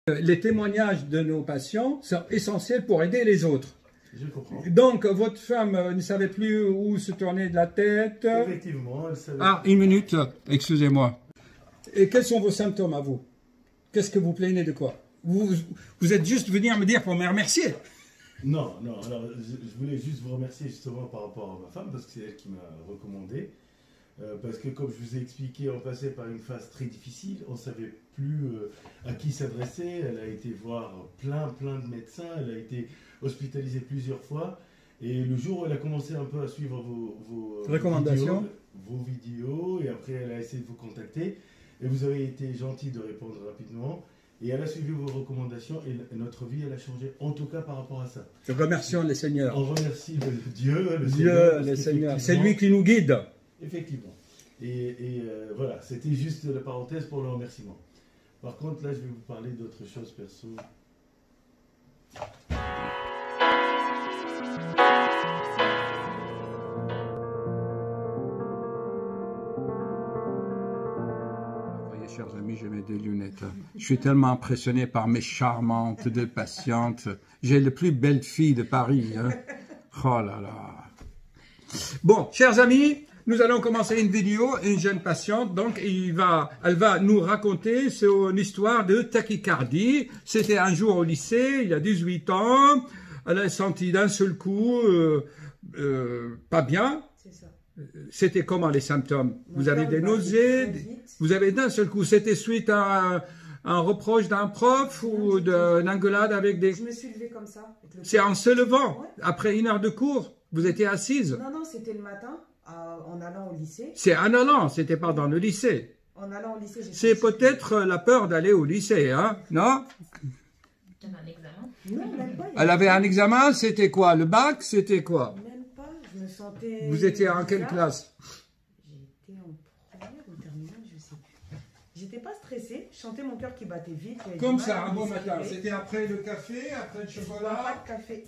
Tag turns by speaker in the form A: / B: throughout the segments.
A: Les témoignages de nos patients sont essentiels pour aider les autres.
B: Je comprends.
A: Donc, votre femme ne savait plus où se tourner de la tête.
B: Effectivement, elle savait.
A: Ah, une minute, excusez-moi. Et quels sont vos symptômes à vous? Qu'est-ce que vous plaignez de quoi? Vous êtes juste venu me dire pour me remercier.
B: Non, non, alors je voulais juste vous remercier justement par rapport à ma femme, parce que c'est elle qui m'a recommandé. Parce que comme je vous ai expliqué, on passait par une phase très difficile, on ne savait plus à qui s'adresser, elle a été voir plein de médecins, elle a été hospitalisée plusieurs fois, et le jour où elle a commencé un peu à suivre vos
A: recommandations,
B: vos vidéos, et après elle a essayé de vous contacter, et vous avez été gentil de répondre rapidement, et elle a suivi vos recommandations, et notre vie elle a changé, en tout cas par rapport à ça.
A: Remercions les seigneurs.
B: On remercie Dieu, le
A: Seigneur. C'est lui qui nous guide.
B: Effectivement. Et voilà, c'était juste la parenthèse pour le remerciement. Par contre, là, je vais vous parler d'autre chose perso.
A: Vous voyez, chers amis, je mets des lunettes. Je suis tellement impressionné par mes charmantes deux patientes. J'ai la plus belle fille de Paris. Hein. Oh là là. Bon, chers amis, nous allons commencer une vidéo, une jeune patiente, donc elle va nous raconter son histoire de tachycardie. C'était un jour au lycée, il y a 18 ans, elle a senti d'un seul coup pas bien.
C: C'est ça.
A: C'était comment les symptômes? Vous avez des nausées, vous avez d'un seul coup, c'était suite à un reproche d'un prof ou d'une engueulade avec des...
C: Je me suis levée comme ça.
A: C'est en se levant,
C: Ouais.
A: après 1 heure de cours, vous étiez assise?
C: Non, c'était le matin, en allant au lycée.
A: C'est un an, c'était pas dans le lycée.
C: En allant au lycée, j'ai
A: C'est
C: senti-
A: peut-être la peur d'aller au lycée, hein? Non?
D: Elle a un examen.
C: Non, même pas.
A: Elle avait un examen, c'était quoi? Le bac, c'était quoi?
C: Même pas, je me sentais...
A: Vous étiez en quelle
C: bizarre.
A: classe?
C: J'étais en première ou terminale, je sais plus. J'étais pas stressée, je sentais mon cœur qui battait vite. j'avais
A: Comme
C: du mal
A: ça,
C: à
A: un
C: me
A: bon matin.
C: respirer.
A: C'était après le café, après le
C: Je bois
A: chocolat.
C: pas de café.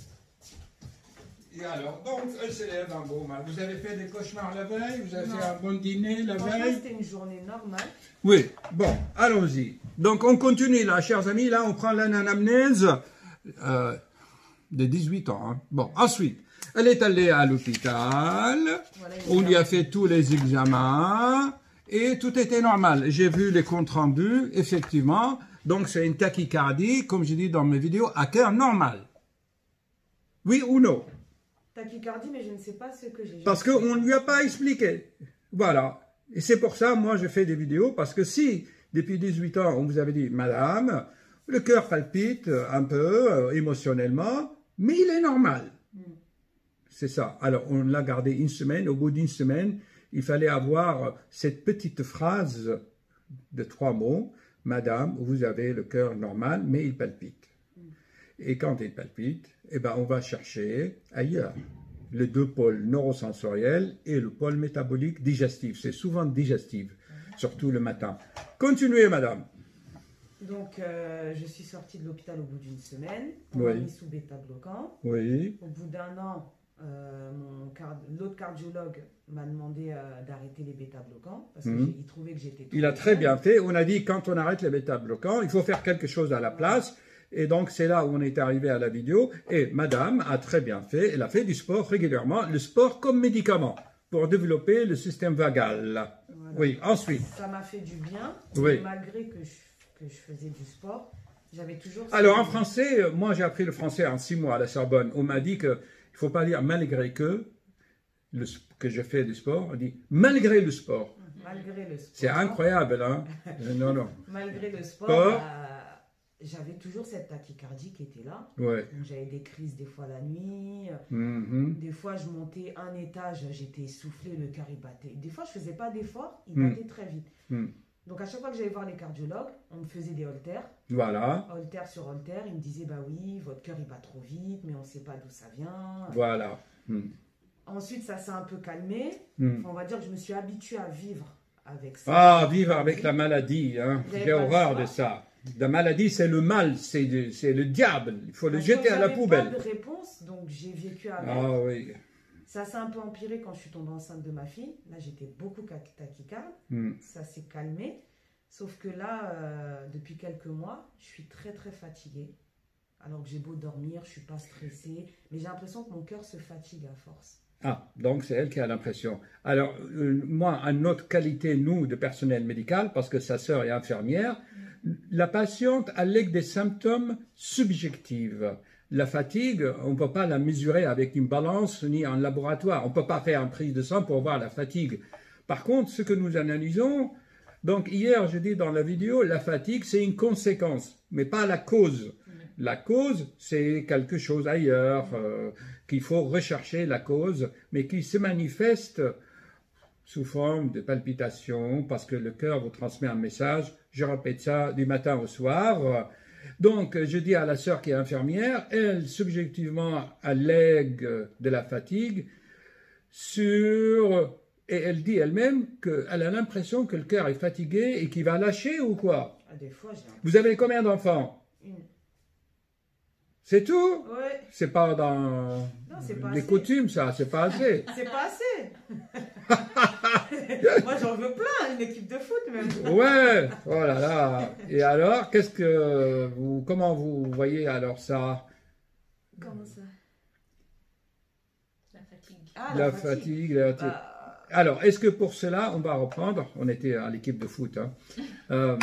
A: Et alors, donc, elle se lève un beau matin. Vous avez fait des cauchemars la veille? Vous avez
C: Non.
A: fait un bon dîner la
C: Franchement,
A: veille?
C: c'était une journée normale.
A: Oui, bon, allons-y. Donc, on continue là, chers amis. Là, on prend l'anamnèse de 18 ans. Hein. Bon, ensuite, elle est allée à l'hôpital.
C: Voilà,
A: On lui a fait tous les examens et tout était normal. J'ai vu les comptes rendus, effectivement. Donc, c'est une tachycardie, comme je dis dans mes vidéos, à cœur normal. Oui ou non?
C: Tachycardie, mais je ne sais pas ce que j'ai.
A: Parce qu'on ne lui a pas expliqué. Voilà. Et c'est pour ça, moi, je fais des vidéos, parce que si, depuis 18 ans, on vous avait dit, madame, le cœur palpite un peu émotionnellement, mais il est normal. C'est ça. Alors, on l'a gardé une semaine. Au bout d'une semaine, il fallait avoir cette petite phrase de 3 mots. Madame, vous avez le cœur normal, mais il palpite. Et quand il palpite, eh ben, on va chercher ailleurs. Les deux pôles neurosensoriels et le pôle métabolique digestif. C'est souvent digestif, surtout le matin. Continuez, madame.
C: Donc, je suis sortie de l'hôpital au bout d'une semaine. On
A: Oui.
C: m'a mis sous bêta-bloquant.
A: Oui.
C: Au bout d'un an, l'autre cardiologue m'a demandé d'arrêter les bêta-bloquants parce qu'il trouvait que j'étais trop
A: Il a très
C: jeune.
A: bien fait. On a dit, quand on arrête les bêta-bloquants, il faut faire quelque chose à la place. Et donc, c'est là où on est arrivé à la vidéo. Et madame a très bien fait. Elle a fait du sport régulièrement. Le sport comme médicament pour développer le système vagal.
C: Voilà.
A: Oui, ensuite.
C: Ça m'a fait du bien,
A: Oui.
C: malgré que je faisais du sport. J'avais toujours...
A: Alors, en français, moi, j'ai appris le français en 6 mois à la Sorbonne. On m'a dit qu'il ne faut pas dire malgré que je fais du sport. On dit malgré le sport.
C: Malgré le sport.
A: C'est incroyable, hein? Non, non.
C: Malgré le sport,
A: Sport.
C: j'avais toujours cette tachycardie qui était là.
A: Ouais.
C: Donc, j'avais des crises des fois la nuit.
A: Mhm.
C: Des fois, je montais un étage, j'étais essoufflée, le cœur il battait. Des fois, je faisais pas d'effort, il battait très vite. Donc, à chaque fois que j'allais voir les cardiologues, on me faisait des holtères.
A: Voilà.
C: Holtère sur holtère, ils me disaient, bah oui, votre cœur il bat trop vite, mais on ne sait pas d'où ça vient.
A: Voilà.
C: Ensuite, ça s'est un peu calmé.
A: Mm.
C: Enfin, on va dire que je me suis habituée à vivre avec ça.
A: Ah, vivre avec la maladie, hein.
C: Vous avez
A: J'ai
C: pas le
A: horreur
C: choix.
A: de ça. La maladie, c'est le mal, c'est le diable. Il faut le
C: Parce que
A: jeter à la
C: j'avais
A: poubelle.
C: pas de réponse, donc j'ai vécu avec.
A: Ah oui.
C: Ça s'est un peu empiré quand je suis tombée enceinte de ma fille. Là, j'étais beaucoup tachycarde.
A: Mm.
C: Ça s'est calmé. Sauf que là, depuis quelques mois, je suis très très fatiguée. Alors que j'ai beau dormir, je ne suis pas stressée, mais j'ai l'impression que mon cœur se fatigue à force.
A: Ah, donc c'est elle qui a l'impression. Alors, moi, à notre qualité, nous, de personnel médical, parce que sa sœur est infirmière, la patiente allègue des symptômes subjectifs. La fatigue, on ne peut pas la mesurer avec une balance ni en laboratoire. On ne peut pas faire une prise de sang pour voir la fatigue. Par contre, ce que nous analysons, donc hier, je dis dans la vidéo, la fatigue, c'est une conséquence, mais pas la cause. La cause, c'est quelque chose ailleurs, qu'il faut rechercher la cause, mais qui se manifeste sous forme de palpitations, parce que le cœur vous transmet un message. Je répète ça du matin au soir. Donc, je dis à la sœur qui est infirmière, elle, subjectivement, allègue de la fatigue et elle dit elle-même qu'elle a l'impression que le cœur est fatigué et qu'il va lâcher ou quoi?
C: Des fois, j'ai
A: Vous avez combien d'enfants?
C: une.
A: C'est tout?
C: Ouais.
A: C'est pas dans
C: c'est pas
A: les
C: assez.
A: coutumes, ça, c'est pas assez.
C: C'est pas assez. Moi, j'en veux plein, une équipe de foot même.
A: Ouais, oh là là. Et alors, comment vous voyez alors ça?
D: Comment ça? La fatigue.
C: Ah,
A: La fatigue, la fatigue. Alors, est-ce que pour cela, on va reprendre, on était à l'équipe de foot, hein,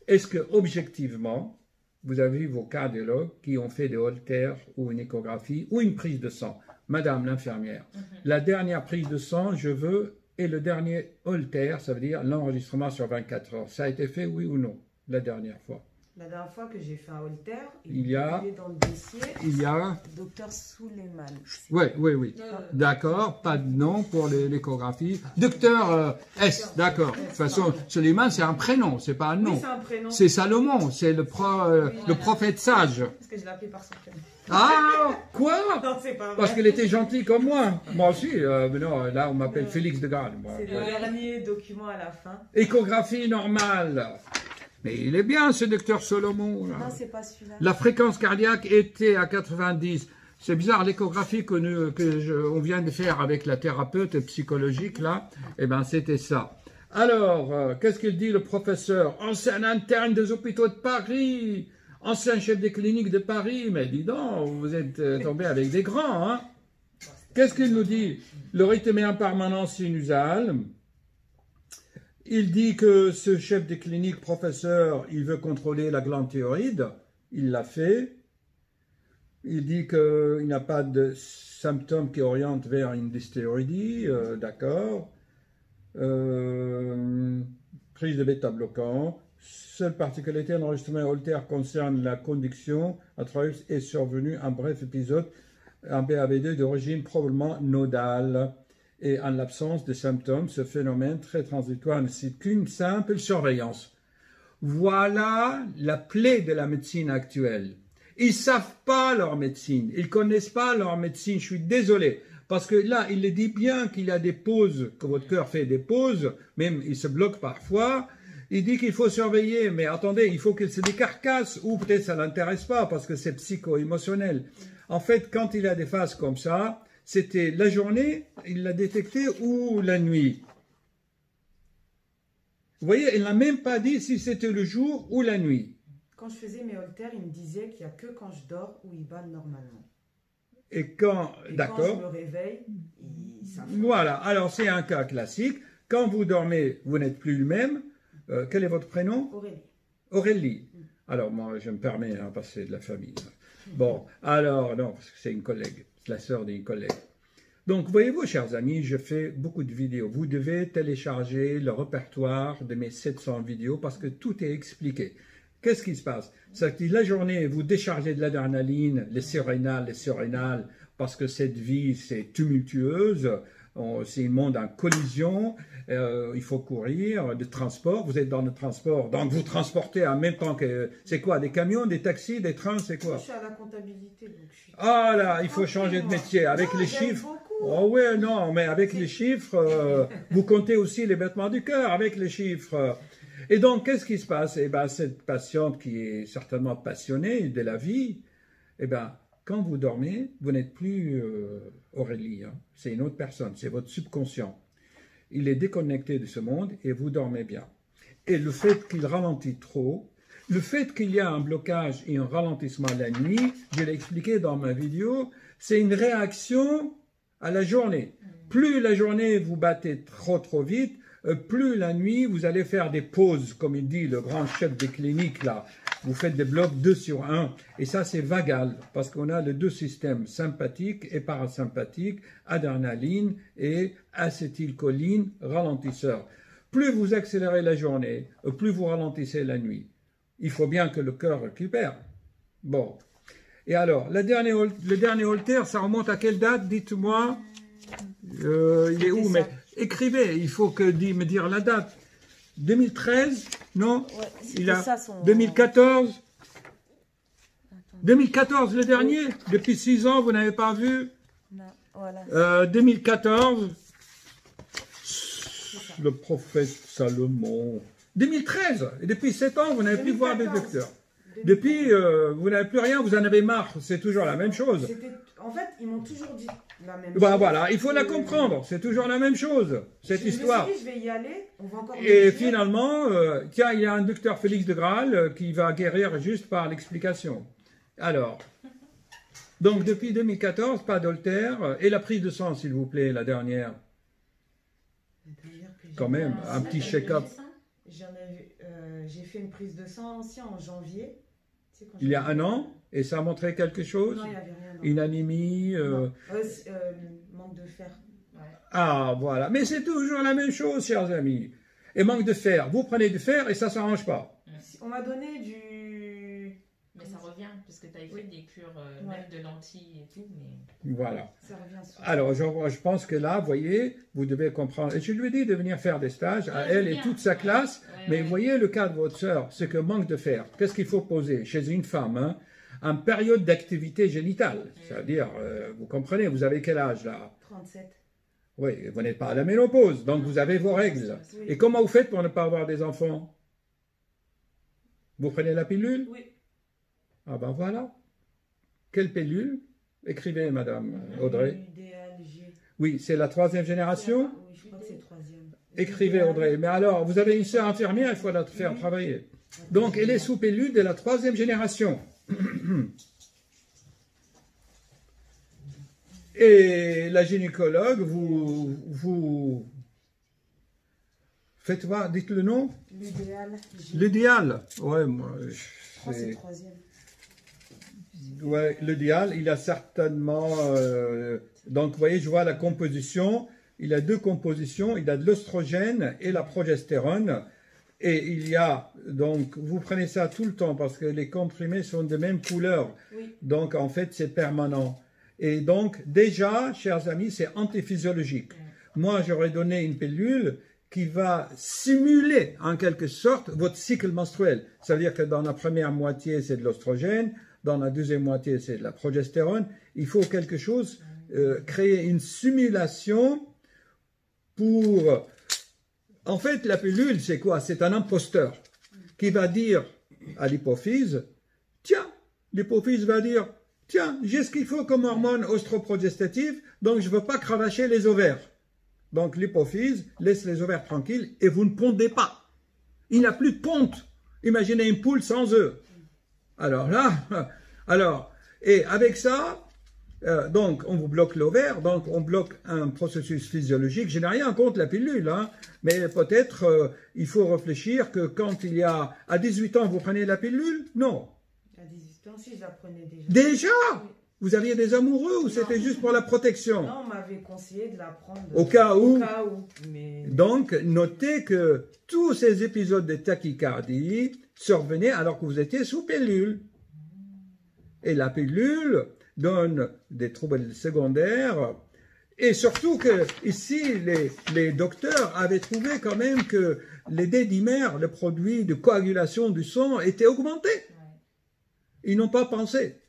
A: est-ce que objectivement, vous avez vu vos cardiologues qui ont fait des holters ou une échographie ou une prise de sang? Madame l'infirmière, la dernière prise de sang, je veux, et le dernier holter, ça veut dire l'enregistrement sur 24 heures. Ça a été fait, oui ou non, la dernière fois?
C: La dernière fois que j'ai fait un holter,
A: Il y a-
C: est dans le dossier.
A: Il y a...
C: Docteur Suleiman.
A: Oui. D'accord, pas de nom pour l'échographie. Docteur S, d'accord. De toute façon, Suleiman, c'est un prénom, c'est pas un nom.
C: Oui, c'est un prénom.
A: C'est Salomon, c'est le prophète sage.
C: Parce que je l'ai appelé par son prénom.
A: Ah, quoi?
C: Non, c'est pas vrai.
A: Parce qu'il était gentil comme moi. Moi aussi, mais non, là on m'appelle Félix de Gaulle. moi.
C: C'est le dernier document à la fin.
A: Échographie normale. Mais il est bien ce docteur Salomon. là.
C: Non, c'est pas celui-là.
A: La fréquence cardiaque était à 90. C'est bizarre, l'échographie on vient de faire avec la thérapeute psychologique, là, eh ben c'était ça. Alors, qu'est-ce qu'il dit le professeur? Ancien interne des hôpitaux de Paris, ancien chef des cliniques de Paris, mais dis donc, vous êtes tombé avec des grands, hein? Qu'est-ce qu'il nous dit? Le rythme est en permanence sinusale. Il dit que ce chef de clinique, professeur, il veut contrôler la glande thyroïde. Il l'a fait. Il dit qu'il n'a pas de symptômes qui orientent vers une dysthyroïdie. D'accord. Prise de bêta-bloquant. Seule particularité de l'enregistrement holter concerne la conduction. À travers est survenu un bref épisode, un BAV2 d'origine probablement nodale. Et en l'absence de symptômes, ce phénomène très transitoire ne nécessite qu'une simple surveillance. Voilà la plaie de la médecine actuelle. Ils ne savent pas leur médecine, ils ne connaissent pas leur médecine, je suis désolé. Parce que là, il le dit bien qu'il y a des pauses, que votre cœur fait des pauses, même il se bloque parfois. Il dit qu'il faut surveiller, mais attendez, il faut qu'il se décarcasse, ou peut-être ça ne l'intéresse pas, parce que c'est psycho-émotionnel. En fait, quand il a des phases comme ça, c'était la journée, il l'a détecté, ou la nuit. Vous voyez, il n'a même pas dit si c'était le jour ou la nuit.
C: Quand je faisais mes holters, il me disait qu'il n'y a que quand je dors où il bat normalement.
A: Et quand je
C: me réveille, ça fait.
A: Voilà, alors c'est un cas classique. Quand vous dormez, vous n'êtes plus le même. Quel est votre prénom?
C: Aurélie.
A: Aurélie. Alors moi, je me permets, parce que c'est de la famille. Bon, alors, non, parce que c'est une collègue, c'est la sœur d'une collègue. Donc, voyez-vous, chers amis, je fais beaucoup de vidéos. Vous devez télécharger le répertoire de mes 700 vidéos parce que tout est expliqué. Qu'est-ce qui se passe? C'est que la journée, vous déchargez de l'adrénaline, les surrénales, parce que cette vie, c'est tumultueuse. C'est un monde en collision, il faut courir, de transport, vous êtes dans le transport, donc vous transportez en même temps que, c'est quoi, des camions, des taxis, des trains, c'est quoi?
C: Je suis à la comptabilité, donc je suis...
A: Ah là, il faut changer de métier, avec les chiffres. Oh ouais, non, mais avec les chiffres, vous comptez aussi les battements du cœur, avec les chiffres. Et donc, qu'est-ce qui se passe? Eh bien, cette patiente qui est certainement passionnée de la vie, eh bien, quand vous dormez, vous n'êtes plus Aurélie, hein. C'est une autre personne, c'est votre subconscient. Il est déconnecté de ce monde et vous dormez bien. et le fait qu'il ralentit trop, le fait qu'il y a un blocage et un ralentissement la nuit, je l'ai expliqué dans ma vidéo, c'est une réaction à la journée. Plus la journée vous battez trop vite, plus la nuit vous allez faire des pauses, comme il dit le grand chef des cliniques là. Vous faites des blocs 2 sur 1 et ça c'est vagal parce qu'on a les deux systèmes sympathique et parasympathique, adrénaline et acétylcholine ralentisseur. Plus vous accélérez la journée, plus vous ralentissez la nuit. Il faut bien que le cœur récupère. Bon. Et alors, le dernier Holter, ça remonte à quelle date? Dites-moi. Il est où? Mais écrivez, il faut me dire la date. 2013? Non?
C: Ouais,
A: Il a
C: ça, son...
A: 2014? 2014 le dernier? Depuis 6 ans, vous n'avez pas vu?
C: Non, voilà.
A: 2014, le prophète Salomon. 2013, et depuis 7 ans, vous n'avez plus voir des docteurs. Depuis, vous n'avez plus rien, vous en avez marre, c'est toujours la même chose.
C: En fait, ils m'ont toujours dit la même
A: Bah
C: chose.
A: voilà, il faut la comprendre, c'est toujours la même chose, cette histoire.
C: Je vais y aller, on va encore
A: Et finalement, tiens, il y a un docteur Félix de Graal qui va guérir juste par l'explication. Alors, donc depuis 2014, pas d'Holter, et la prise de sang, s'il vous plaît, la dernière. Quand même, un petit check-up.
C: J'ai fait une prise de sang aussi en janvier.
A: Il y a 1 an, et ça a montré quelque chose?
C: Non, il n'y avait rien.
A: Une anémie
C: manque de fer. Ouais.
A: Ah, voilà. Mais c'est toujours la même chose, chers amis. Et manque de fer. Vous prenez du fer et ça ne s'arrange pas.
C: On m'a donné du...
D: Mais ça revient, parce que tu as fait des cures, même de lentilles et tout. Mais...
A: Voilà.
C: Ça revient souvent.
A: Alors, je pense que là, vous voyez, vous devez comprendre. Et je lui ai dit de venir faire des stages à elle et toute sa classe. Mais vous voyez, le cas de votre sœur, c'est que manque de fer. Qu'est-ce qu'il faut poser chez une femme, hein? En période d'activité génitale. C'est-à-dire, vous comprenez, vous avez quel âge là?
C: 37.
A: Oui, vous n'êtes pas à la ménopause, donc vous avez vos règles.
C: Oui.
A: Et comment vous faites pour ne pas avoir des enfants? Vous prenez la pilule?
C: Oui.
A: Ah ben voilà. Quelle pilule? Écrivez, madame Audrey.
C: L'UDLG.
A: Oui, c'est la 3e génération?
C: Oui, je crois que c'est 3e.
A: Écrivez, Audrey. Mais alors, vous avez une sœur infirmière, il faut la faire travailler. Donc, elle est sous pilule de la 3e génération. Et la gynécologue, vous faites voir, dites le nom? L'idéal. Ouais, moi,
C: c'est 3e.
A: Ouais, l'idéal, il a certainement... donc, vous voyez, je vois la composition. Il a 2 compositions. Il a de l'oestrogène et la progestérone. Et il y a, donc, vous prenez ça tout le temps parce que les comprimés sont de même couleur.
C: Oui.
A: Donc, en fait, c'est permanent. Et donc, déjà, chers amis, c'est antiphysiologique. Moi, j'aurais donné une pilule qui va simuler, en quelque sorte, votre cycle menstruel. Ça veut dire que dans la première moitié, c'est de l'oestrogène. Dans la deuxième moitié, c'est de la progestérone. Il faut quelque chose, créer une simulation pour... En fait, la pilule, c'est quoi? C'est un imposteur qui va dire à l'hypophyse, tiens, l'hypophyse va dire, tiens, j'ai ce qu'il faut comme hormone ostroprogestative, donc je ne veux pas cravacher les ovaires. Donc l'hypophyse laisse les ovaires tranquilles et vous ne pondez pas. Il n'y a plus de ponte. Imaginez une poule sans œufs. Alors là, et avec ça, donc on vous bloque l'ovaire, donc on bloque un processus physiologique. Je n'ai rien contre la pilule, hein, mais peut-être il faut réfléchir que quand il y a, à 18 ans, vous prenez la pilule? Non.
C: À 18 ans, si je la prenais déjà.
A: Déjà?
C: Oui.
A: Vous aviez des amoureux ou c'était juste pour la protection?
C: Non, on m'avait conseillé de la prendre.
A: Au cas où.
C: Au cas où. Mais...
A: Donc, notez que tous ces épisodes de tachycardie survenaient alors que vous étiez sous pilule. Et la pilule donne des troubles secondaires. Et surtout que ici, les docteurs avaient trouvé quand même que les dédimères, le produit de coagulation du sang, étaient augmentés. Ils n'ont pas pensé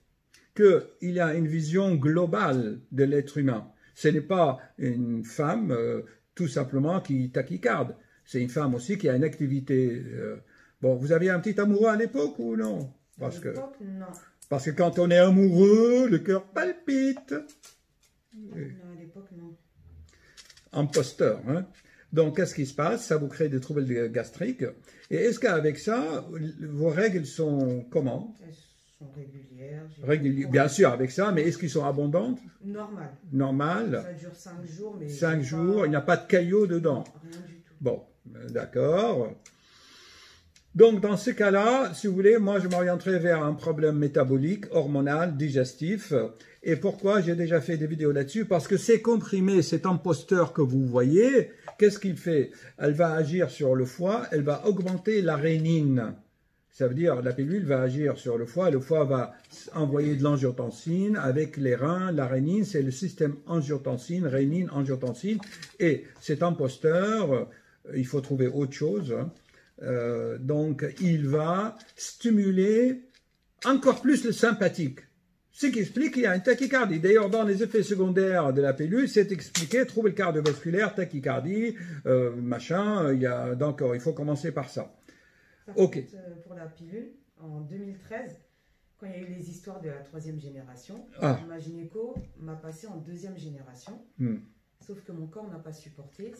A: qu'il y a une vision globale de l'être humain. Ce n'est pas une femme tout simplement qui tachycarde. C'est une femme aussi qui a une activité. Bon, vous aviez un petit amoureux à l'époque ou non?
C: À l'époque, non.
A: Parce que quand on est amoureux, le cœur palpite.
C: Non, à l'époque, non.
A: Imposteur, hein? Donc, qu'est-ce qui se passe? Ça vous crée des troubles gastriques. Et est-ce qu'avec ça, vos règles sont comment?
C: Elles sont régulières.
A: Bien sûr, avec ça, mais est-ce qu'ils sont abondantes?
C: Normal.
A: Normal.
C: Ça dure 5 jours, mais...
A: 5 jours, il n'y a pas de caillots dedans.
C: Non, rien du tout.
A: Bon, d'accord. Donc, dans ce cas-là, si vous voulez, moi, je m'orienterai vers un problème métabolique, hormonal, digestif. Et pourquoi? J'ai déjà fait des vidéos là-dessus. Parce que ces comprimés, cet imposteur que vous voyez, qu'est-ce qu'il fait? Elle va agir sur le foie, elle va augmenter la rénine. Ça veut dire, la pilule va agir sur le foie va envoyer de l'angiotensine avec les reins. La rénine, c'est le système angiotensine, rénine, angiotensine. Et cet imposteur, il faut trouver autre chose, hein. Donc, il va stimuler encore plus le sympathique. Ce qui explique qu'il y a une tachycardie. D'ailleurs, dans les effets secondaires de la pilule, c'est expliqué, trouble cardiovasculaire, tachycardie, machin. Donc, il faut commencer par ça.
C: Ok. Pour la pilule, en 2013, quand il y a eu les histoires de la 3e génération, ma gynéco m'a passé en 2e génération. Sauf que mon corps n'a pas supporté.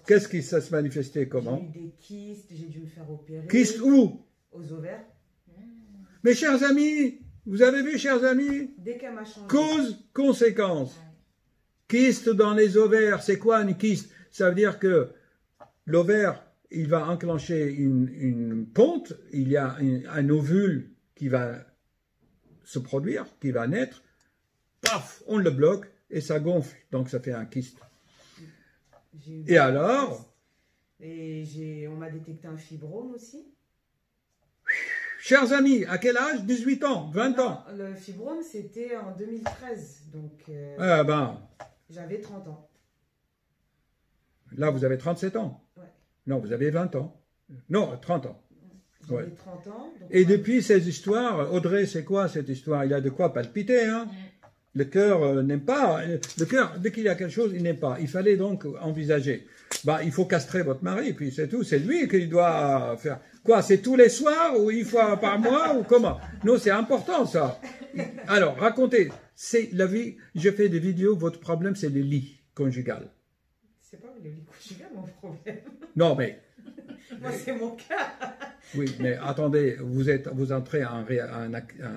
A: Qu'est-ce qui ça se manifestait comment?
C: J'ai eu des kystes, j'ai dû me faire opérer.
A: Kystes où?
C: Aux ovaires.
A: Mes chers amis, vous avez vu, chers amis?
C: Dès qu'elle m'a changé.
A: Cause, conséquence. Kyste dans les ovaires, c'est quoi une kyste? Ça veut dire que l'ovaire, il va enclencher une ponte, il y a un ovule qui va se produire, qui va naître, paf, on le bloque et ça gonfle, donc ça fait un kyste. Et alors?
C: Et on m'a détecté un fibrome aussi.
A: Chers amis, à quel âge? 18 ans, 20 ans?
C: Le fibrome, c'était en 2013, donc j'avais 30 ans.
A: Là, vous avez 37 ans?
C: Ouais.
A: Non, vous avez 20 ans. Non, 30 ans.
C: J'avais 30 ans. Donc
A: et depuis ces histoires, Audrey, c'est quoi cette histoire? Il a de quoi palpiter, hein? Le cœur n'aime pas. Le cœur, dès qu'il y a quelque chose, il n'aime pas. Il fallait donc envisager. Il faut castrer votre mari, puis c'est tout. C'est lui qui doit faire. Quoi, c'est tous les soirs ou une fois par mois ou comment? Non, c'est important ça. Alors, racontez. C'est la vie. Je fais des vidéos. Votre problème, c'est le lit conjugal.
C: C'est pas le lit conjugal mon problème.
A: Non, mais.
C: Moi, c'est mon cas.
A: Oui, mais attendez, vous entrez en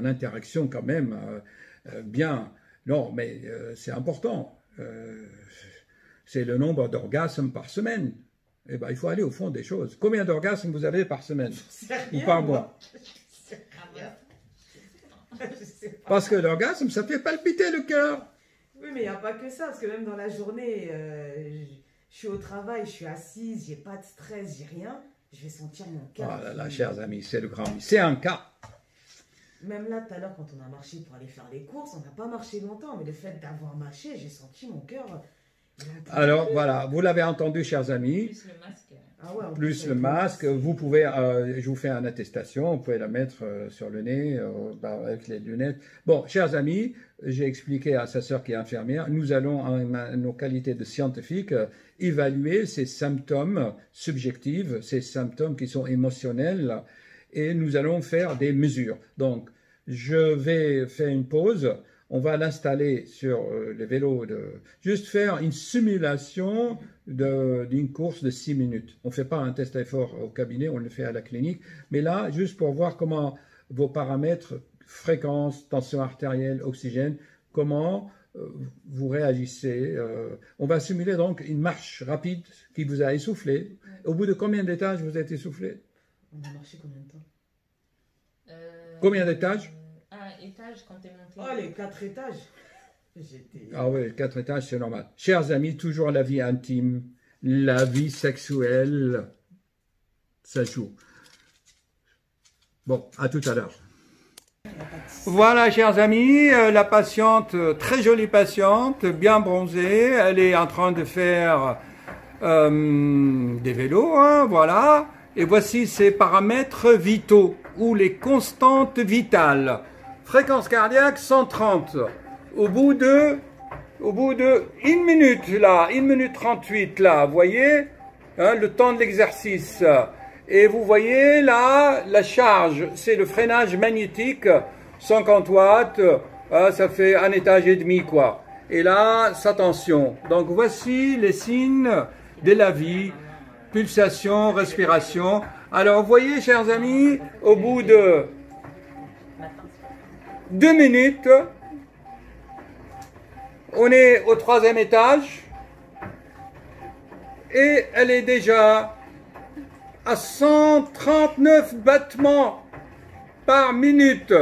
A: interaction quand même bien. Non, mais c'est important. C'est le nombre d'orgasmes par semaine. Eh ben, il faut aller au fond des choses. Combien d'orgasmes vous avez par semaine ou par mois? Parce que l'orgasme, ça fait palpiter le cœur.
C: Oui, mais il n'y a pas que ça, parce que même dans la journée, je suis au travail, je suis assise, j'ai pas de stress, j'ai rien, je vais sentir mon cœur.
A: Oh là là, chers amis, c'est le grand. C'est un cas.
C: Même là, tout à l'heure, quand on a marché pour aller faire les courses, on n'a pas marché longtemps, mais le fait d'avoir marché, j'ai senti mon cœur.
A: Alors voilà, vous l'avez entendu, chers amis.
D: Plus le masque.
C: Ah ouais,
A: plus le masque, vous pouvez, je vous fais une attestation, vous pouvez la mettre sur le nez avec les lunettes. Bon, chers amis, j'ai expliqué à sa sœur qui est infirmière, nous allons, en nos qualités de scientifiques, évaluer ces symptômes subjectifs, ces symptômes qui sont émotionnels, et nous allons faire des mesures. Donc, je vais faire une pause. On va l'installer sur les vélos, juste faire une simulation d'une course de 6 minutes. On ne fait pas un test à effort au cabinet, on le fait à la clinique. Mais là, juste pour voir comment vos paramètres, fréquence, tension artérielle, oxygène, comment vous réagissez. On va simuler donc une marche rapide qui vous a essoufflé. Au bout de combien d'étages vous êtes essoufflé?
C: On a marché combien de temps?
A: Combien d'étages?
D: Un étage quand t'es monté.
C: Oh, les 4 étages.
A: Ah oui, 4 étages, c'est normal. Chers amis, toujours la vie intime, la vie sexuelle, ça joue. Bon, à tout à l'heure. Voilà, chers amis, la patiente, très jolie patiente, bien bronzée, elle est en train de faire des vélos, hein, voilà. Et voici ses paramètres vitaux, ou les constantes vitales. Fréquence cardiaque 130. Au bout de 1 minute là, 1 minute 38 là, vous voyez, hein, le temps de l'exercice. Et vous voyez là, la charge, c'est le freinage magnétique, 50 watts, ça fait un étage et demi quoi. Et là, sa tension. Donc voici les signes de la vie, pulsation, respiration. Alors, vous voyez, chers amis, au bout de 2 minutes, on est au 3e étage et elle est déjà à 139 battements par minute,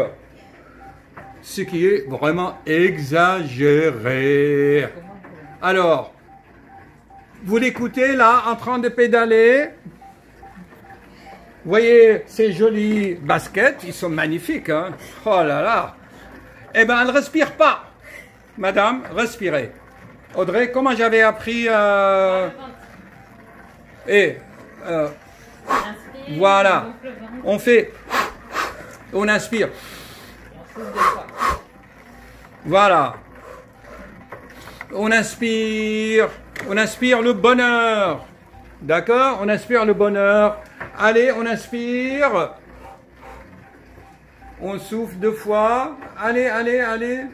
A: ce qui est vraiment exagéré. Alors, vous l'écoutez là, en train de pédaler. Vous voyez ces jolis baskets, ils sont magnifiques, hein? Oh là là! Eh bien, elle ne respire pas. Madame, respirez. Audrey, comment j'avais appris voilà. On inspire. Voilà. On inspire le bonheur. D'accord? On inspire le bonheur. Allez, on inspire. On souffle 2 fois. Allez, allez, allez.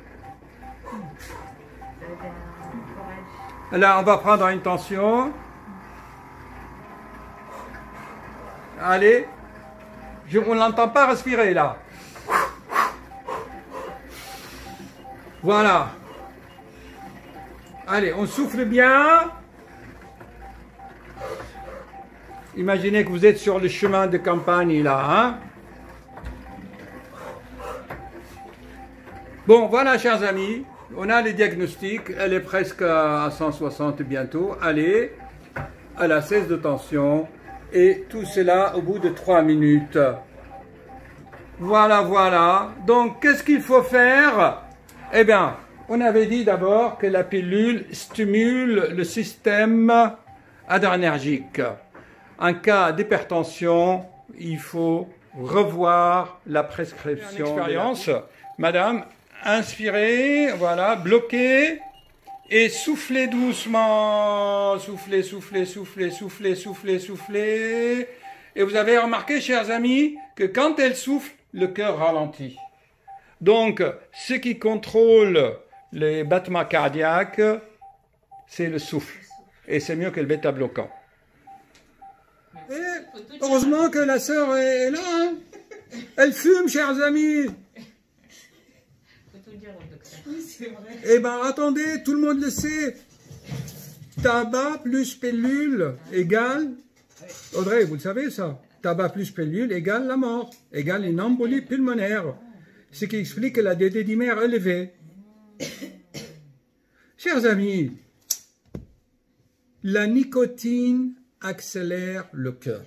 A: Là, on va prendre une tension. Allez. On n'entend pas respirer là. Voilà. Allez, on souffle bien. Imaginez que vous êtes sur le chemin de campagne là, hein? Bon, voilà, chers amis, on a le diagnostic. Elle est presque à 160 bientôt. Allez, elle a 16 de tension. Et tout cela au bout de 3 minutes. Voilà, voilà. Donc, qu'est-ce qu'il faut faire? Eh bien, on avait dit d'abord que la pilule stimule le système adrénergique. En cas d'hypertension, il faut revoir la prescription. Expérience, madame, inspirez, voilà, bloquez et soufflez doucement. Soufflez, soufflez, soufflez, soufflez, soufflez, soufflez. Et vous avez remarqué, chers amis, que quand elle souffle, le cœur ralentit. Donc, ce qui contrôle les battements cardiaques, c'est le souffle. Et c'est mieux que le bêta-bloquant. Et heureusement que la sœur est là. Hein. Elle fume, chers amis.
C: Oui, c'est vrai.
A: Eh bien, attendez, tout le monde le sait. Tabac plus pilule égale... Audrey, vous le savez ça? Tabac plus pilule égale la mort, égale une embolie pulmonaire. Ce qui explique la DD dimère élevée. Chers amis, la nicotine accélère le cœur.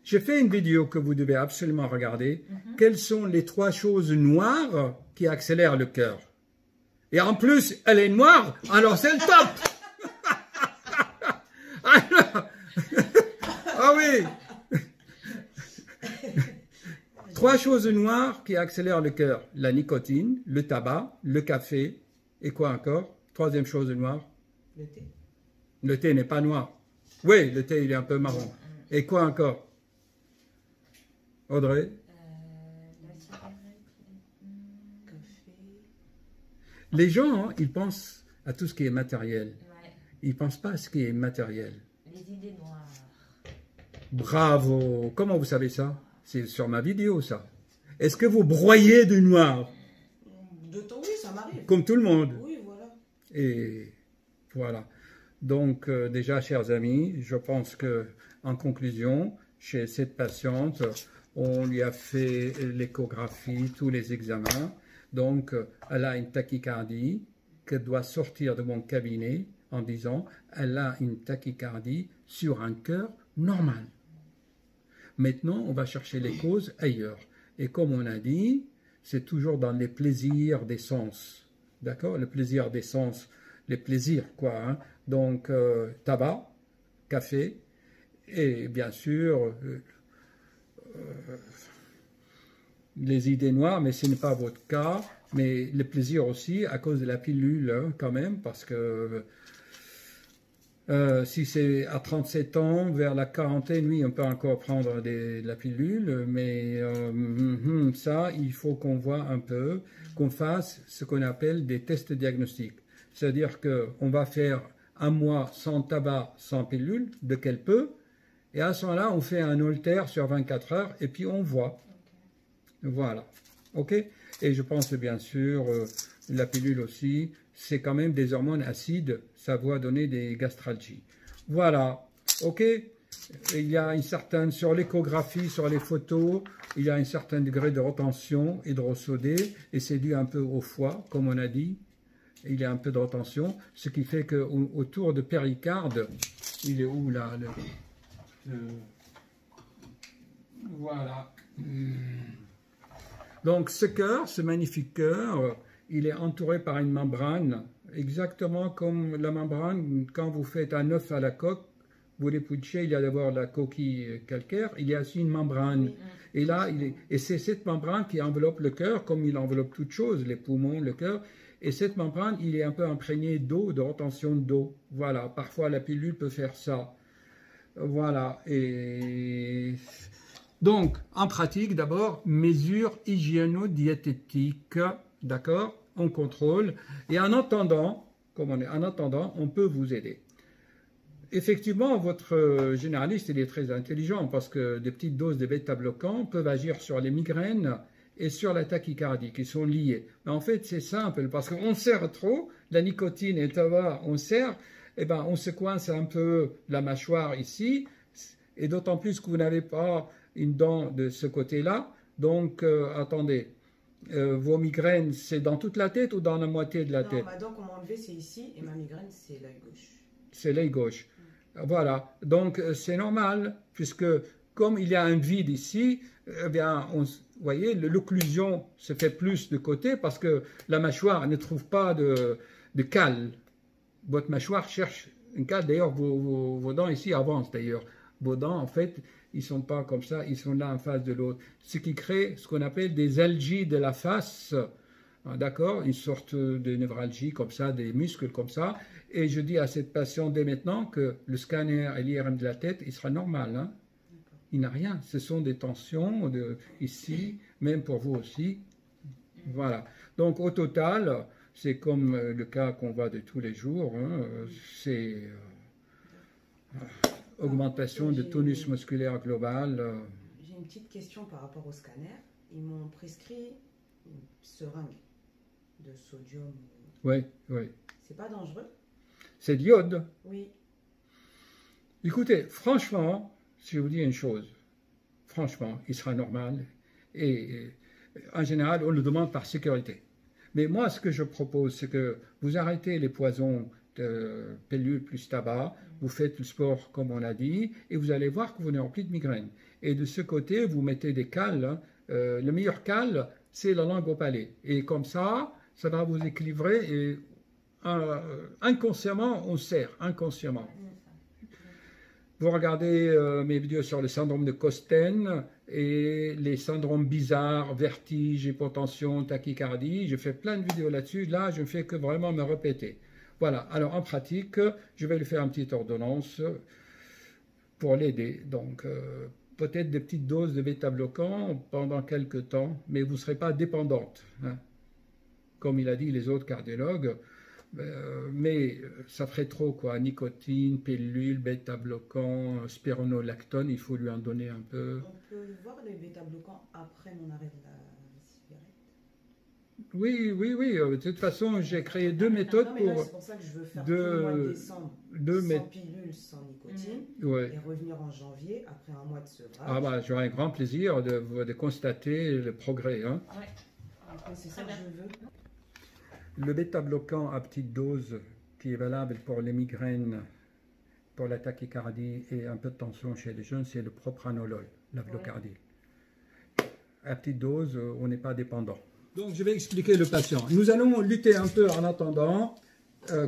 A: J'ai fait une vidéo que vous devez absolument regarder. Quelles sont les 3 choses noires qui accélèrent le cœur? Et en plus, elle est noire, alors c'est le top. Alors, ah oui. 3 choses noires qui accélèrent le cœur. La nicotine, le tabac, le café, et quoi encore? 3e chose noire.
C: Le thé.
A: Le thé n'est pas noir. Oui, le thé, il est un peu marron. Et quoi encore? Audrey?
D: La cigarette.
C: Café.
A: Les gens, ils pensent à tout ce qui est matériel.
D: Ouais.
A: Ils ne pensent pas à ce qui est immatériel.
D: Les idées noires.
A: Bravo! Comment vous savez ça? C'est sur ma vidéo, ça. Est-ce que vous broyez du noir?
C: De temps, oui, ça m'arrive.
A: Comme tout le monde.
C: Oui, voilà.
A: Et voilà. Donc, déjà, chers amis, je pense que, en conclusion, chez cette patiente, on lui a fait l'échographie, tous les examens. Donc, elle a une tachycardie qu'elle doit sortir de mon cabinet en disant elle a une tachycardie sur un cœur normal. Maintenant, on va chercher les causes ailleurs. Et comme on a dit, c'est toujours dans les plaisirs des sens. D'accord? Le plaisir des sens, les plaisirs, quoi. Hein? Donc, tabac, café, et bien sûr, les idées noires, mais ce n'est pas votre cas. Mais le plaisir aussi, à cause de la pilule, hein, quand même, parce que si c'est à 37 ans, vers la quarantaine, oui, on peut encore prendre de la pilule, mais ça, il faut qu'on voit un peu, qu'on fasse ce qu'on appelle des tests diagnostiques. C'est-à-dire qu'on va faire un mois sans tabac, sans pilule, de quel peu. Et à ce moment-là, on fait un holter sur 24 heures et puis on voit. Voilà. OK? Et je pense bien sûr, la pilule aussi, c'est quand même des hormones acides, ça va donner des gastralgies. Voilà. OK? Il y a une certaine, sur l'échographie, sur les photos, il y a un certain degré de retention hydrosodée et c'est dû un peu au foie, comme on a dit. Il y a un peu de retention, ce qui fait qu'autour de péricarde, il est où là voilà. Donc ce cœur, ce magnifique cœur, il est entouré par une membrane, exactement comme la membrane quand vous faites un œuf à la coque. Vous l'épluchez, il y a d'abord la coquille calcaire, il y a aussi une membrane. Et là, et c'est cette membrane qui enveloppe le cœur, comme il enveloppe toutes choses, les poumons, le cœur. Et cette membrane, il est un peu imprégné d'eau, de retention d'eau. Voilà, parfois la pilule peut faire ça. Voilà, et donc, en pratique, d'abord, mesures hygiéno-diététiques, d'accord, on contrôle. Et en attendant, on peut vous aider. Effectivement, votre généraliste, il est très intelligent parce que des petites doses de bêta-bloquants peuvent agir sur les migraines et sur la tachycardie, qui sont liées. Mais en fait, c'est simple, parce qu'on serre trop, la nicotine et le tabac, on serre, eh ben, on se coince un peu la mâchoire ici, et d'autant plus que vous n'avez pas une dent de ce côté-là. Donc, attendez, vos migraines, c'est dans toute la tête ou dans la moitié de la tête?
C: Non, ma dent qu'on m'a enlevée, c'est ici, et ma migraine, c'est l'œil gauche.
A: C'est l'œil gauche. Voilà, donc c'est normal, puisque comme il y a un vide ici, eh bien, vous voyez, l'occlusion se fait plus de côté parce que la mâchoire ne trouve pas de cale. Votre mâchoire cherche une cale, d'ailleurs vos dents ici avancent d'ailleurs. Vos dents, en fait, ils ne sont pas comme ça, ils sont là en face de l'autre. Ce qui crée ce qu'on appelle des algies de la face, d'accord, une sorte de névralgie comme ça, des muscles comme ça. Et je dis à cette patiente dès maintenant que le scanner et l'IRM de la tête, il sera normal. Hein. Il n'a rien. Ce sont des tensions ici, même pour vous aussi. Voilà. Donc au total, c'est comme le cas qu'on voit de tous les jours. Hein, c'est augmentation de tonus musculaire global.
C: J'ai une petite question par rapport au scanner. Ils m'ont prescrit une seringue de sodium.
A: Oui, oui.
C: C'est pas dangereux?
A: C'est d'iode.
C: Oui.
A: Écoutez, franchement, si je vous dis une chose, franchement, il sera normal. Et en général, on le demande par sécurité. Mais moi, ce que je propose, c'est que vous arrêtez les poisons de pellules plus tabac, vous faites le sport comme on a dit, et vous allez voir que vous n'aurez plus de migraine. Et de ce côté, vous mettez des cales. Hein. Le meilleur cale, c'est la langue au palais. Et comme ça va vous équilibrer et inconsciemment, on serre, inconsciemment. Vous regardez mes vidéos sur le syndrome de Costen et les syndromes bizarres, vertige, hypotension, tachycardie. Je fais plein de vidéos là-dessus. Là, je ne fais que vraiment me répéter. Voilà. Alors, en pratique, je vais lui faire une petite ordonnance pour l'aider. Donc, peut-être des petites doses de bêta-bloquants pendant quelques temps, mais vous ne serez pas dépendante. Hein. Comme il a dit les autres cardiologues, mais ça ferait trop, quoi. Nicotine, pilule, bêta-bloquant, spironolactone, il faut lui en donner un peu.
C: On peut voir les bêta-bloquants après mon arrêt de la cigarette?
A: Oui, oui, oui. De toute façon, j'ai créé deux méthodes
C: c'est pour ça que je veux faire tout le mois de décembre sans pilule, sans nicotine, et revenir en janvier après un mois de sevrage.
A: Ah bah, j'aurai un grand plaisir de constater le progrès. Hein.
C: Ouais. C'est ça que je veux.
A: Le bêta-bloquant à petite dose, qui est valable pour les migraines, pour la tachycardie et un peu de tension chez les jeunes, c'est le propranolol, la blocardie. À petite dose, on n'est pas dépendant. Donc, je vais expliquer le patient. Nous allons lutter un peu en attendant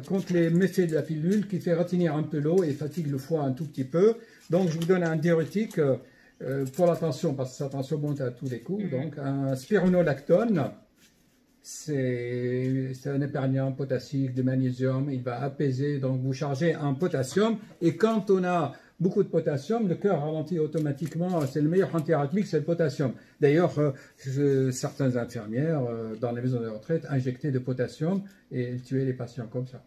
A: contre les méfaits de la pilule qui fait retenir un peu l'eau et fatigue le foie un tout petit peu. Donc, je vous donne un diurétique pour la tension, parce que sa tension monte à tous les coups. Donc, un spironolactone. C'est un épergnant potassique de magnésium, il va apaiser, donc vous chargez en potassium, et quand on a beaucoup de potassium, le cœur ralentit automatiquement, c'est le meilleur antiarythmique, c'est le potassium. D'ailleurs, certaines infirmières dans les maisons de retraite injectaient de potassium et tuaient les patients comme ça.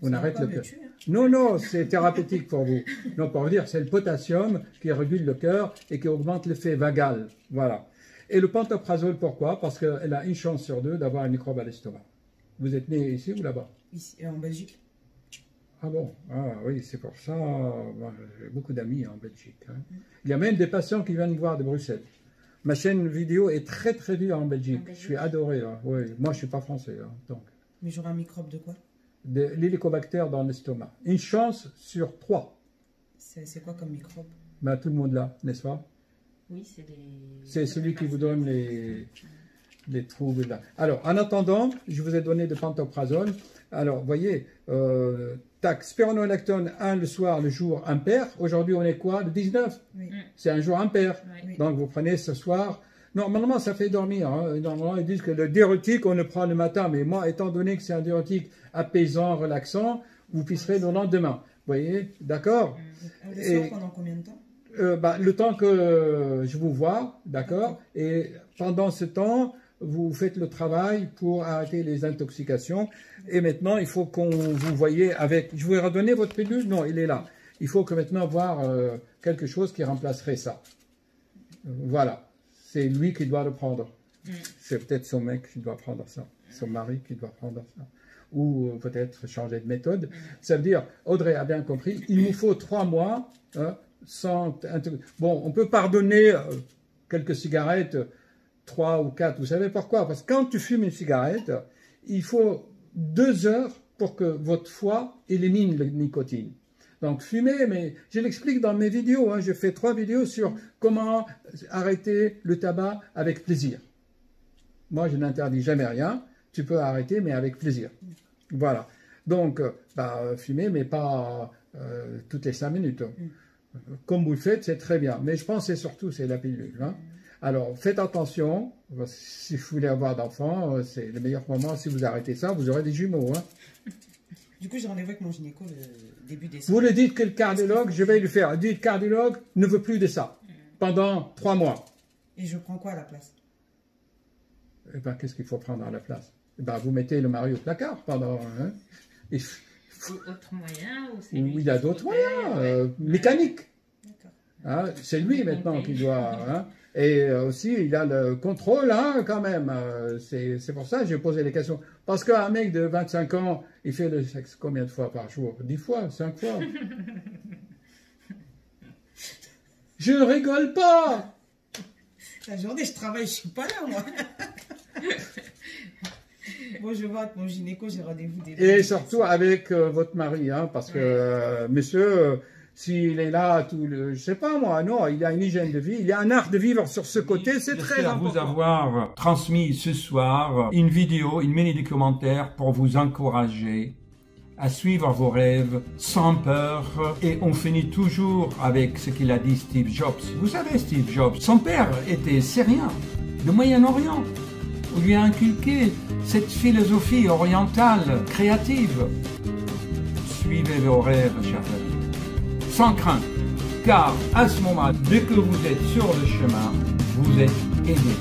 A: On arrête le cœur. Non, non, c'est thérapeutique pour vous. Non, pour vous dire, c'est le potassium qui régule le cœur et qui augmente l'effet vagal. Voilà. Et le pantoprazole, pourquoi? Parce qu'elle a une chance sur 2 d'avoir un microbe à l'estomac. Vous êtes né ici ou là-bas?
C: Ici, en Belgique.
A: Ah bon? Ah oui, c'est pour ça. J'ai beaucoup d'amis en Belgique. Hein. Il y a même des patients qui viennent me voir de Bruxelles. Ma chaîne vidéo est très très vue en Belgique. Je suis adoré. Hein. Oui. Moi, je ne suis pas français. Hein, donc.
C: Mais j'aurai un microbe de quoi?
A: De l'hélicobactère dans l'estomac. Une chance sur 3.
C: C'est quoi comme microbe?
A: Ben, tout le monde là, n'est-ce pas?
D: Oui, c'est des...
A: C'est celui qui vous donne les troubles là. Alors, en attendant, je vous ai donné de pantoprazole. Alors, vous voyez, tac, spironolactone 1 le soir, le jour impair. Aujourd'hui, on est quoi? Le 19.
C: Oui.
A: C'est un jour impair.
C: Oui.
A: Donc, vous prenez ce soir. Normalement, ça fait dormir. Hein. Normalement, ils disent que le diurétique, on le prend le matin. Mais moi, étant donné que c'est un diurétique apaisant, relaxant, vous pisserez le lendemain. Vous voyez? D'accord?
C: Le soir, pendant combien de temps?
A: Le temps que je vous vois, d'accord? Et pendant ce temps, vous faites le travail pour arrêter les intoxications. Et maintenant, il faut qu'on vous voyez avec... Je vous ai redonné votre pilule? Non, il est là. Il faut que maintenant voir quelque chose qui remplacerait ça. Voilà. C'est lui qui doit le prendre. C'est peut-être son mec qui doit prendre ça. Son mari qui doit prendre ça. Ou peut-être changer de méthode. Ça veut dire, Audrey a bien compris, il nous faut 3 mois... Bon, on peut pardonner quelques cigarettes, 3 ou 4. Vous savez pourquoi? Parce que quand tu fumes une cigarette, il faut 2 heures pour que votre foie élimine la nicotine. Donc fumer, mais je l'explique dans mes vidéos. Hein, je fais 3 vidéos sur comment arrêter le tabac avec plaisir. Moi, je n'interdis jamais rien. Tu peux arrêter, mais avec plaisir. Voilà. Donc, fumer, mais pas toutes les 5 minutes. Comme vous le faites, c'est très bien. Mais je pense que surtout, c'est la pilule. Hein. Alors, faites attention. Si vous voulez avoir d'enfants, c'est le meilleur moment. Si vous arrêtez ça, vous aurez des jumeaux. Hein.
C: Du coup, j'ai rendez-vous avec mon gynéco le début décembre.
A: Vous le dites que le cardiologue, je vais lui faire. Dites cardiologue ne veut plus de ça pendant 3 mois.
C: Et je prends quoi à la place?
A: Eh bien, qu'est-ce qu'il faut prendre à la place? Eh ben, vous mettez le mari au placard pendant... Hein,
D: Autre moyen
A: il y a d'autres moyens, mécaniques. Hein, c'est lui maintenant qui doit... Hein, et aussi, il a le contrôle, hein, quand même. C'est pour ça que j'ai posé les questions. Parce qu'un mec de 25 ans, il fait le sexe combien de fois par jour? 10 fois, 5 fois. Je ne rigole pas.
C: La journée, je travaille, je ne suis pas là, moi. Bon, je vois avec mon gynéco, j'ai rendez-vous des...
A: Et surtout avec votre mari, hein, parce que monsieur, s'il est là, je sais pas moi, non, il a une hygiène de vie, il a un art de vivre sur ce côté, c'est très important.
E: J'espère vous avoir transmis ce soir une vidéo, une mini-documentaire pour vous encourager à suivre vos rêves sans peur. Et on finit toujours avec ce qu'il a dit Steve Jobs. Vous savez, Steve Jobs, son père était syrien, du Moyen-Orient. On lui a inculqué cette philosophie orientale, créative. Suivez vos rêves, chers amis, sans crainte, car à ce moment, dès que vous êtes sur le chemin, vous êtes aidé.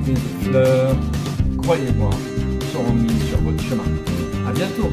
E: Des fleurs, croyez-moi, seront mises sur votre chemin. À bientôt.